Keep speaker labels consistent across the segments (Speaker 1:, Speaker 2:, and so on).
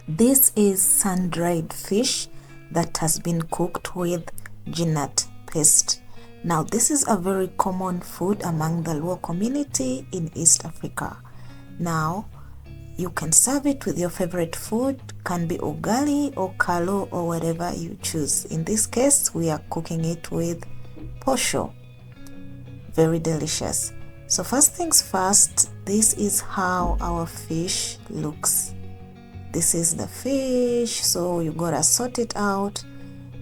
Speaker 1: This is sun-dried fish that has been cooked with groundnut paste. Now this is a very common food among the Luo community in East Africa. Now you can serve it with your favorite food, can be ugali or kalo or whatever you choose. In this case we are cooking it with posho. Very delicious. So first things first, this is how our fish looks. This is the fish, so you gotta sort it out.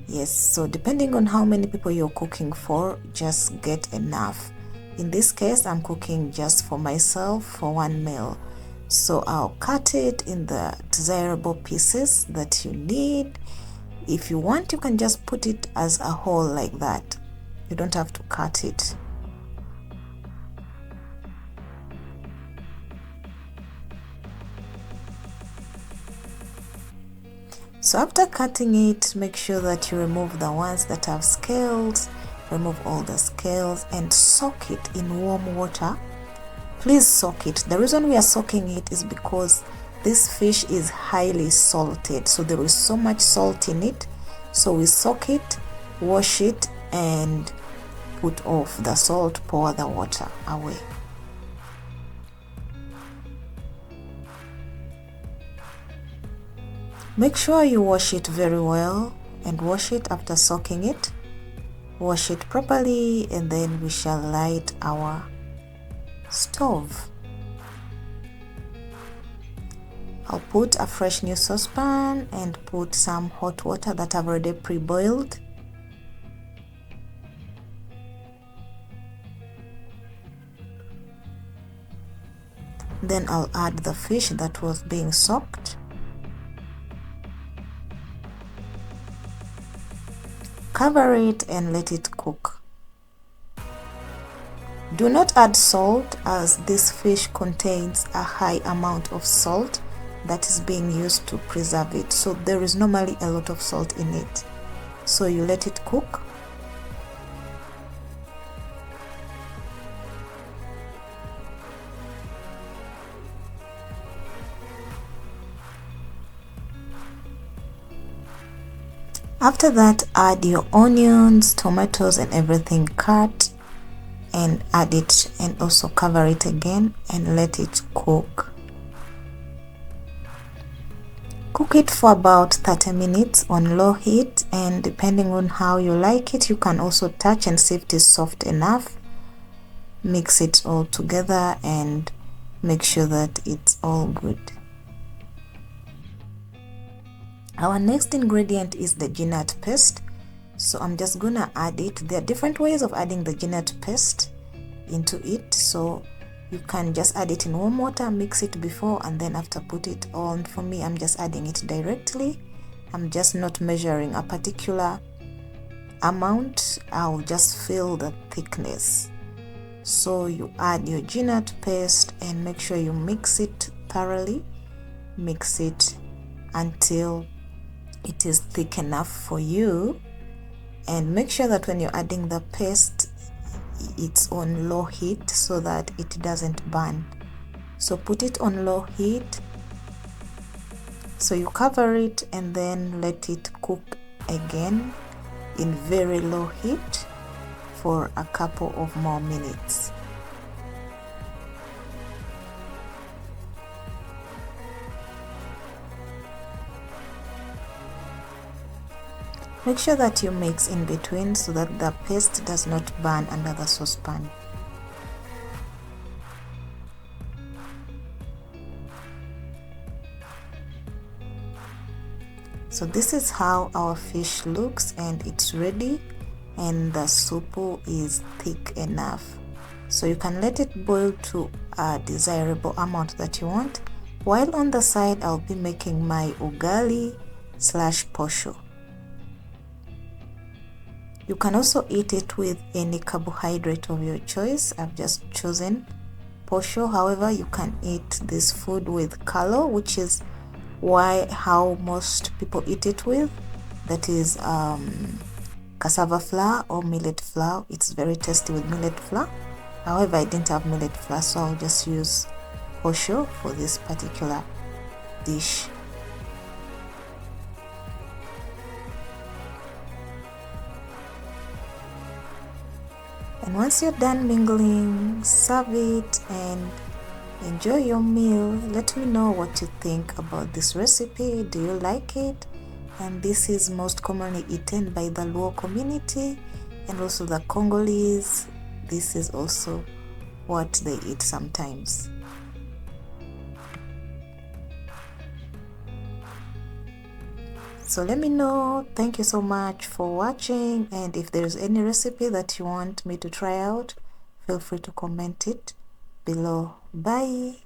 Speaker 1: Yes, so depending on how many people you're cooking for, just get enough. In this case I'm cooking just for myself for one meal, so I'll cut it in the desirable pieces that you need. If you want, you can just put it as a whole like that. You don't have to cut it. So after cutting it, make sure that you remove the ones that have scales, remove all the scales and soak it in warm water. Please soak it. The reason we are soaking it is because this fish is highly salted, so there is so much salt in it. So we soak it, wash it and put off the salt, pour the water away. Make sure you wash it very well and wash it after soaking it. Wash it properly and then we shall light our stove. I'll put a fresh new saucepan and put some hot water that I've already pre-boiled. Then I'll add the fish that was being soaked. Cover it and let it cook. Do not add salt, as this fish contains a high amount of salt that is being used to preserve it, so there is normally a lot of salt in it. So you let it cook. After that, add your onions, tomatoes and everything cut, and add it and also cover it again and let it cook. Cook it for about 30 minutes on low heat, and depending on how you like it, you can also touch and see if it is soft enough. Mix it all together and make sure that it's all good. Our next ingredient is the groundnut paste, so I'm just gonna add it. There are different ways of adding the groundnut paste into it, so you can just add it in warm water, mix it before and then after put it on. For me, I'm just adding it directly. I'm just not measuring a particular amount, I'll just feel the thickness. So you add your groundnut paste and make sure you mix it thoroughly. Mix it until it is thick enough for you, and make sure that when you're adding the paste it's on low heat so that it doesn't burn. So put it on low heat, so you cover it and then let it cook again in very low heat for a couple of more minutes. Make sure that you mix in between so that the paste does not burn under the saucepan. So this is how our fish looks, and it's ready, and the soup is thick enough. So you can let it boil to a desirable amount that you want. While on the side, I'll be making my ugali / posho. You can also eat it with any carbohydrate of your choice. I've just chosen posho. However, you can eat this food with kalo, which is how most people eat it with. That is cassava flour or millet flour. It's very tasty with millet flour. However, I didn't have millet flour, so I'll just use posho for this particular dish. once you're done mingling, serve it and enjoy your meal. Let me know what you think about this recipe. Do you like it? And this is most commonly eaten by the Luo community and also the Congolese. This is also what they eat sometimes. So let me know. Thank you so much for watching, and if there's any recipe that you want me to try out, feel free to comment it below. Bye.